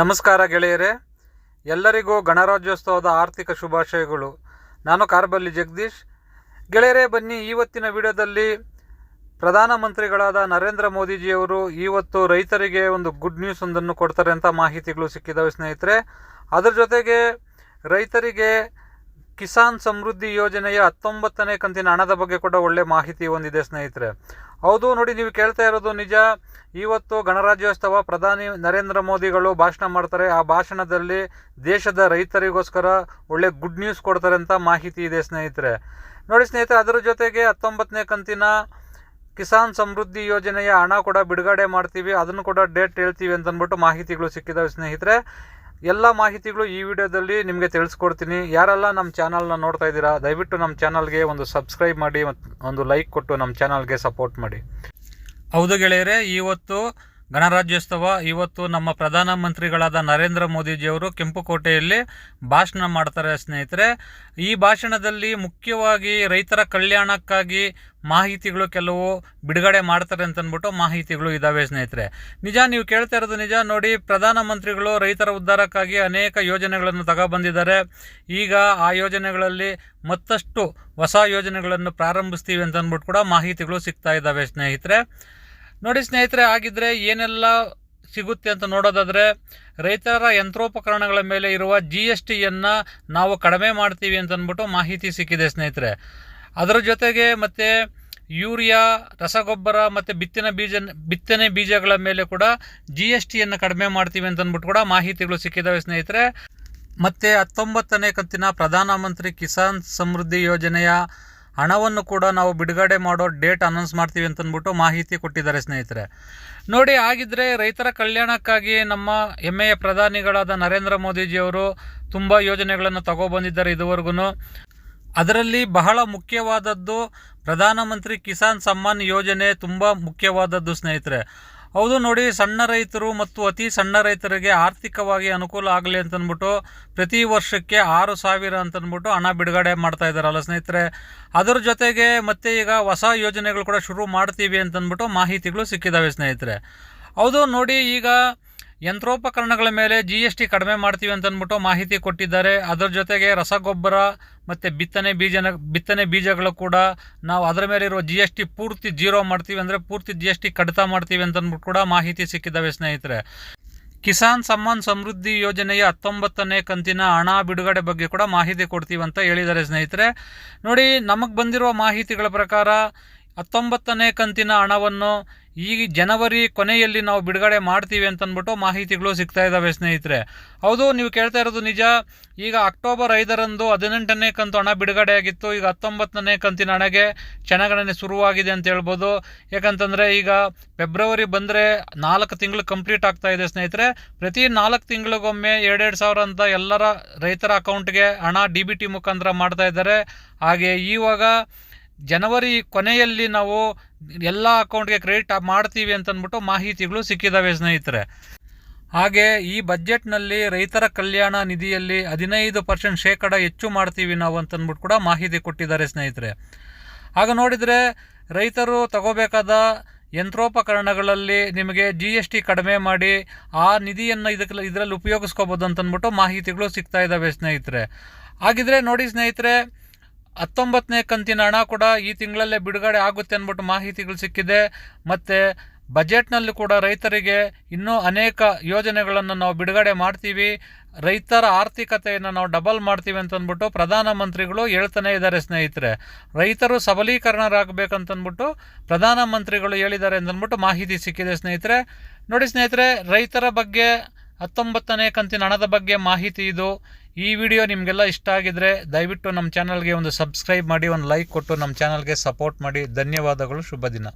ನಮಸ್ಕಾರ ಗೆಳೆಯರೇ, ಎಲ್ಲರಿಗೂ ಗಣರಾಜ್ಯೋತ್ಸವದ ಆರ್ಥಿಕ ಶುಭಾಶಯಗಳು. ನಾನು ಕಾರ್ಬಲ್ಲಿ ಜಗದೀಶ್. ಗೆಳೆಯರೇ, ಬನ್ನಿ ಇವತ್ತಿನ ವಿಡಿಯೋದಲ್ಲಿ ಪ್ರಧಾನಮಂತ್ರಿಗಳಾದ ನರೇಂದ್ರ ಮೋದಿಜಿಯವರು ಇವತ್ತು ರೈತರಿಗೆ ಒಂದು ಗುಡ್ ನ್ಯೂಸ್ ಒಂದನ್ನು ಕೊಡ್ತಾರೆ ಅಂತ ಮಾಹಿತಿಗಳು ಸಿಕ್ಕಿದ್ದಾವೆ ಸ್ನೇಹಿತರೆ. ಅದರ ಜೊತೆಗೆ ರೈತರಿಗೆ ಕಿಸಾನ್ ಸಮೃದ್ಧಿ ಯೋಜನೆಯ 19ನೇ ಕಂತಿನ ಹಣದ ಬಗ್ಗೆ ಕೂಡ ಒಳ್ಳೆ ಮಾಹಿತಿ ಹೊಂದಿದೆ ಸ್ನೇಹಿತರೆ. ಹೌದು ನೋಡಿ, ನೀವು ಕೇಳ್ತಾ ಇರೋದು ನಿಜ. ಇವತ್ತು ಗಣರಾಜ್ಯೋತ್ಸವ ಪ್ರಧಾನಿ ನರೇಂದ್ರ ಮೋದಿಗಳು ಭಾಷಣ ಮಾಡ್ತಾರೆ. ಆ ಭಾಷಣದಲ್ಲಿ ದೇಶದ ರೈತರಿಗೋಸ್ಕರ ಒಳ್ಳೆ ಗುಡ್ ನ್ಯೂಸ್ ಕೊಡ್ತಾರೆ ಅಂತ ಮಾಹಿತಿ ಇದೆ ಸ್ನೇಹಿತರೆ. ನೋಡಿ ಸ್ನೇಹಿತರೆ, ಅದರ ಜೊತೆಗೆ 19ನೇ ಕಂತಿನ ಕಿಸಾನ್ ಸಮೃದ್ಧಿ ಯೋಜನೆಯ ಹಣ ಕೂಡ ಬಿಡುಗಡೆ ಮಾಡ್ತೀವಿ, ಅದನ್ನು ಕೂಡ ಡೇಟ್ ಹೇಳ್ತೀವಿ ಅಂತಂದ್ಬಿಟ್ಟು ಮಾಹಿತಿಗಳು ಸಿಕ್ಕಿದ್ದಾವೆ ಸ್ನೇಹಿತರೆ. ಎಲ್ಲ ಮಾಹಿತಿಗಳು ಈ ವಿಡಿಯೋದಲ್ಲಿ ನಿಮಗೆ ತಿಳಿಸ್ಕೊಡ್ತೀನಿ. ಯಾರೆಲ್ಲ ನಮ್ಮ ಚಾನಲ್ನ ನೋಡ್ತಾ ಇದ್ದೀರಾ, ದಯವಿಟ್ಟು ನಮ್ಮ ಚಾನಲ್ಗೆ ಒಂದು ಸಬ್ಸ್ಕ್ರೈಬ್ ಮಾಡಿ ಮತ್ತು ಒಂದು ಲೈಕ್ ಕೊಟ್ಟು ನಮ್ಮ ಚಾನಲ್ಗೆ ಸಪೋರ್ಟ್ ಮಾಡಿ. ಹೌದು ಗೆಳೆಯರೇ, ಇವತ್ತು ಗಣರಾಜ್ಯೋತ್ಸವ. ಇವತ್ತು ನಮ್ಮ ಪ್ರಧಾನಮಂತ್ರಿಗಳಾದ ನರೇಂದ್ರ ಮೋದಿಜಿಯವರು ಕೆಂಪುಕೋಟೆಯಲ್ಲಿ ಭಾಷಣ ಮಾಡ್ತಾರೆ ಸ್ನೇಹಿತರೆ. ಈ ಭಾಷಣದಲ್ಲಿ ಮುಖ್ಯವಾಗಿ ರೈತರ ಕಲ್ಯಾಣಕ್ಕಾಗಿ ಮಾಹಿತಿಗಳು ಕೆಲವು ಬಿಡುಗಡೆ ಮಾಡ್ತಾರೆ ಅಂತಂದ್ಬಿಟ್ಟು ಮಾಹಿತಿಗಳು ಇದ್ದಾವೆ ಸ್ನೇಹಿತರೆ. ನಿಜ, ನೀವು ಕೇಳ್ತಾ ಇರೋದು ನಿಜ. ನೋಡಿ, ಪ್ರಧಾನಮಂತ್ರಿಗಳು ರೈತರ ಉದ್ಧಾರಕ್ಕಾಗಿ ಅನೇಕ ಯೋಜನೆಗಳನ್ನು ತಗೊಬಂದಿದ್ದಾರೆ. ಈಗ ಆ ಯೋಜನೆಗಳಲ್ಲಿ ಮತ್ತಷ್ಟು ಹೊಸ ಯೋಜನೆಗಳನ್ನು ಪ್ರಾರಂಭಿಸ್ತೀವಿ ಅಂತಂದ್ಬಿಟ್ಟು ಕೂಡ ಮಾಹಿತಿಗಳು ಸಿಗ್ತಾ ಇದ್ದಾವೆ ಸ್ನೇಹಿತರೆ. ನೋಡಿ ಸ್ನೇಹಿತರೆ, ಆಗಿದ್ದರೆ ಏನೆಲ್ಲ ಸಿಗುತ್ತೆ ಅಂತ ನೋಡೋದಾದರೆ, ರೈತರ ಯಂತ್ರೋಪಕರಣಗಳ ಮೇಲೆ ಇರುವ GSTಯನ್ನು ನಾವು ಕಡಿಮೆ ಮಾಡ್ತೀವಿ ಅಂತಂದ್ಬಿಟ್ಟು ಮಾಹಿತಿ ಸಿಕ್ಕಿದೆ ಸ್ನೇಹಿತರೆ. ಅದರ ಜೊತೆಗೆ ಮತ್ತು ಯೂರಿಯಾ, ರಸಗೊಬ್ಬರ ಮತ್ತು ಬಿತ್ತನೆ ಬೀಜಗಳ ಮೇಲೆ ಕೂಡ GSTಯನ್ನು ಕಡಿಮೆ ಮಾಡ್ತೀವಿ ಅಂತಂದ್ಬಿಟ್ಟು ಕೂಡ ಮಾಹಿತಿಗಳು ಸಿಕ್ಕಿದ್ದಾವೆ ಸ್ನೇಹಿತರೆ. ಮತ್ತು 19ನೇ ಕಂತಿನ ಪ್ರಧಾನಮಂತ್ರಿ ಕಿಸಾನ್ ಸಮೃದ್ಧಿ ಯೋಜನೆಯ ಹಣವನ್ನು ಕೂಡ ನಾವು ಬಿಡುಗಡೆ ಮಾಡೋ ಡೇಟ್ ಅನೌನ್ಸ್ ಮಾಡ್ತೀವಿ ಅಂತಂದ್ಬಿಟ್ಟು ಮಾಹಿತಿ ಕೊಟ್ಟಿದ್ದಾರೆ ಸ್ನೇಹಿತರೆ. ನೋಡಿ, ಆಗಿದ್ದರೆ ರೈತರ ಕಲ್ಯಾಣಕ್ಕಾಗಿ ನಮ್ಮ ಹೆಮ್ಮೆಯ ಪ್ರಧಾನಿಗಳಾದ ನರೇಂದ್ರ ಮೋದಿಜಿಯವರು ತುಂಬ ಯೋಜನೆಗಳನ್ನು ತಗೊಬಂದಿದ್ದಾರೆ ಇದುವರೆಗೂ. ಅದರಲ್ಲಿ ಬಹಳ ಮುಖ್ಯವಾದದ್ದು ಪ್ರಧಾನಮಂತ್ರಿ ಕಿಸಾನ್ ಸಮ್ಮಾನ್ ಯೋಜನೆ ತುಂಬ ಮುಖ್ಯವಾದದ್ದು ಸ್ನೇಹಿತರೆ. ಹೌದು ನೋಡಿ, ಸಣ್ಣ ರೈತರು ಮತ್ತು ಅತಿ ಸಣ್ಣ ರೈತರಿಗೆ ಆರ್ಥಿಕವಾಗಿ ಅನುಕೂಲ ಆಗಲಿ ಅಂತಂದ್ಬಿಟ್ಟು ಪ್ರತಿ ವರ್ಷಕ್ಕೆ 6,000 ಅಂತಂದ್ಬಿಟ್ಟು ಹಣ ಬಿಡುಗಡೆ ಮಾಡ್ತಾ ಇದ್ದಾರಲ್ಲ ಸ್ನೇಹಿತರೆ. ಅದರ ಜೊತೆಗೆ ಮತ್ತೆ ಈಗ ಹೊಸ ಯೋಜನೆಗಳು ಕೂಡ ಶುರು ಮಾಡ್ತೀವಿ ಅಂತಂದ್ಬಿಟ್ಟು ಮಾಹಿತಿಗಳು ಸಿಕ್ಕಿದ್ದಾವೆ ಸ್ನೇಹಿತರೆ. ಹೌದು ನೋಡಿ, ಈಗ ಯಂತ್ರೋಪಕರಣಗಳ ಮೇಲೆ GST ಕಡಿಮೆ ಮಾಡ್ತೀವಿ ಅಂತಂದ್ಬಿಟ್ಟು ಮಾಹಿತಿ ಕೊಟ್ಟಿದ್ದಾರೆ. ಅದರ ಜೊತೆಗೆ ರಸಗೊಬ್ಬರ ಮತ್ತು ಬಿತ್ತನೆ ಬೀಜಗಳು ಕೂಡ ನಾವು ಅದರ ಮೇಲೆ ಇರುವ GST ಪೂರ್ತಿ 0 ಮಾಡ್ತೀವಿ, ಅಂದರೆ ಪೂರ್ತಿ GST ಕಡಿತ ಮಾಡ್ತೀವಿ ಅಂತಂದ್ಬಿಟ್ಟು ಕೂಡ ಮಾಹಿತಿ ಸಿಕ್ಕಿದ್ದಾವೆ ಸ್ನೇಹಿತರೆ. ಕಿಸಾನ್ ಸಮ್ಮಾನ್ ಸಮೃದ್ಧಿ ಯೋಜನೆಯ 19ನೇ ಕಂತಿನ ಹಣ ಬಿಡುಗಡೆ ಬಗ್ಗೆ ಕೂಡ ಮಾಹಿತಿ ಕೊಡ್ತೀವಿ ಅಂತ ಹೇಳಿದ್ದಾರೆ ಸ್ನೇಹಿತರೆ. ನೋಡಿ, ನಮಗೆ ಬಂದಿರುವ ಮಾಹಿತಿಗಳ ಪ್ರಕಾರ 19ನೇ ಕಂತಿನ ಹಣವನ್ನು ಈ ಜನವರಿ ಕೊನೆಯಲ್ಲಿ ನಾವು ಬಿಡುಗಡೆ ಮಾಡ್ತೀವಿ ಅಂತಂದ್ಬಿಟ್ಟು ಮಾಹಿತಿಗಳು ಸಿಗ್ತಾ ಇದ್ದಾವೆ ಸ್ನೇಹಿತರೆ. ಹೌದು, ನೀವು ಕೇಳ್ತಾ ಇರೋದು ನಿಜ. ಈಗ ಅಕ್ಟೋಬರ್ 5ರಂದು 18ನೇ ಕಂತು ಹಣ ಬಿಡುಗಡೆ ಆಗಿತ್ತು. ಈಗ 19ನೇ ಕಂತಿನ ಹಣಗೆ ಕ್ಷಣಗಣನೆ ಶುರುವಾಗಿದೆ ಅಂತ ಹೇಳ್ಬೋದು. ಯಾಕಂತಂದರೆ ಈಗ ಫೆಬ್ರವರಿ ಬಂದರೆ 4 ತಿಂಗಳು ಕಂಪ್ಲೀಟ್ ಆಗ್ತಾ ಇದೆ ಸ್ನೇಹಿತರೆ. ಪ್ರತಿ 4 ತಿಂಗಳಿಗೊಮ್ಮೆ 2,000 ಅಂತ ಎಲ್ಲರ ರೈತರ ಅಕೌಂಟ್ಗೆ ಹಣ DBT ಮುಖಾಂತರ ಮಾಡ್ತಾ ಇದ್ದಾರೆ. ಹಾಗೆ ಇವಾಗ ಜನವರಿ ಕೊನೆಯಲ್ಲಿ ನಾವು ಎಲ್ಲ ಅಕೌಂಟ್ಗೆ ಕ್ರೆಡಿಟ್ ಮಾಡ್ತೀವಿ ಅಂತಂದ್ಬಿಟ್ಟು ಮಾಹಿತಿಗಳು ಸಿಕ್ಕಿದ್ದಾವೆ ಸ್ನೇಹಿತರೆ. ಹಾಗೆ ಈ ಬಜೆಟ್ನಲ್ಲಿ ರೈತರ ಕಲ್ಯಾಣ ನಿಧಿಯಲ್ಲಿ 15% ಹೆಚ್ಚು ಮಾಡ್ತೀವಿ ನಾವು ಅಂತಂದ್ಬಿಟ್ಟು ಕೂಡ ಮಾಹಿತಿ ಕೊಟ್ಟಿದ್ದಾರೆ ಸ್ನೇಹಿತರೆ. ಆಗ ನೋಡಿದರೆ ರೈತರು ತಗೋಬೇಕಾದ ಯಂತ್ರೋಪಕರಣಗಳಲ್ಲಿ ನಿಮಗೆ GST ಕಡಿಮೆ ಮಾಡಿ ಆ ನಿಧಿಯನ್ನು ಇದರಲ್ಲಿ ಉಪಯೋಗಿಸ್ಕೋಬೋದು ಅಂತಂದ್ಬಿಟ್ಟು ಮಾಹಿತಿಗಳು ಸಿಗ್ತಾ ಇದ್ದಾವೆ ಸ್ನೇಹಿತರೆ. ಹಾಗಿದ್ರೆ ನೋಡಿ ಸ್ನೇಹಿತರೆ, 19ನೇ ಕಂತಿನ ಹಣ ಕೂಡ ಈ ತಿಂಗಳಲ್ಲೇ ಬಿಡುಗಡೆ ಆಗುತ್ತೆ ಅಂದ್ಬಿಟ್ಟು ಮಾಹಿತಿಗಳು ಸಿಕ್ಕಿದೆ. ಮತ್ತು ಬಜೆಟ್ನಲ್ಲಿ ಕೂಡ ರೈತರಿಗೆ ಇನ್ನೂ ಅನೇಕ ಯೋಜನೆಗಳನ್ನು ನಾವು ಬಿಡುಗಡೆ ಮಾಡ್ತೀವಿ, ರೈತರ ಆರ್ಥಿಕತೆಯನ್ನು ನಾವು ಡಬಲ್ ಮಾಡ್ತೀವಿ ಅಂತಂದ್ಬಿಟ್ಟು ಪ್ರಧಾನಮಂತ್ರಿಗಳು ಹೇಳ್ತಾನೆ ಇದ್ದಾರೆ ಸ್ನೇಹಿತರೆ. ರೈತರು ಸಬಲೀಕರಣರಾಗಬೇಕಂತಂದ್ಬಿಟ್ಟು ಪ್ರಧಾನಮಂತ್ರಿಗಳು ಹೇಳಿದ್ದಾರೆ ಅಂತಂದ್ಬಿಟ್ಟು ಮಾಹಿತಿ ಸಿಕ್ಕಿದೆ ಸ್ನೇಹಿತರೆ. ನೋಡಿ ಸ್ನೇಹಿತರೆ, ರೈತರ ಬಗ್ಗೆ 19ನೇ ಕಂತಿನ ಹಣದ ಬಗ್ಗೆ ಮಾಹಿತಿ ಇದು. ಈ ವಿಡಿಯೋ ನಿಮಗೆಲ್ಲ ಇಷ್ಟ ಆಗಿದ್ರೆ ದಯವಿಟ್ಟು ನಮ್ಮ ಚಾನಲ್ಗೆ ಒಂದು ಸಬ್ಸ್ಕ್ರೈಬ್ ಮಾಡಿ, ಒಂದು ಲೈಕ್ ಕೊಟ್ಟು ನಮ್ಮ ಚಾನಲ್ಗೆ ಸಪೋರ್ಟ್ ಮಾಡಿ. ಧನ್ಯವಾದಗಳು. ಶುಭ ದಿನ.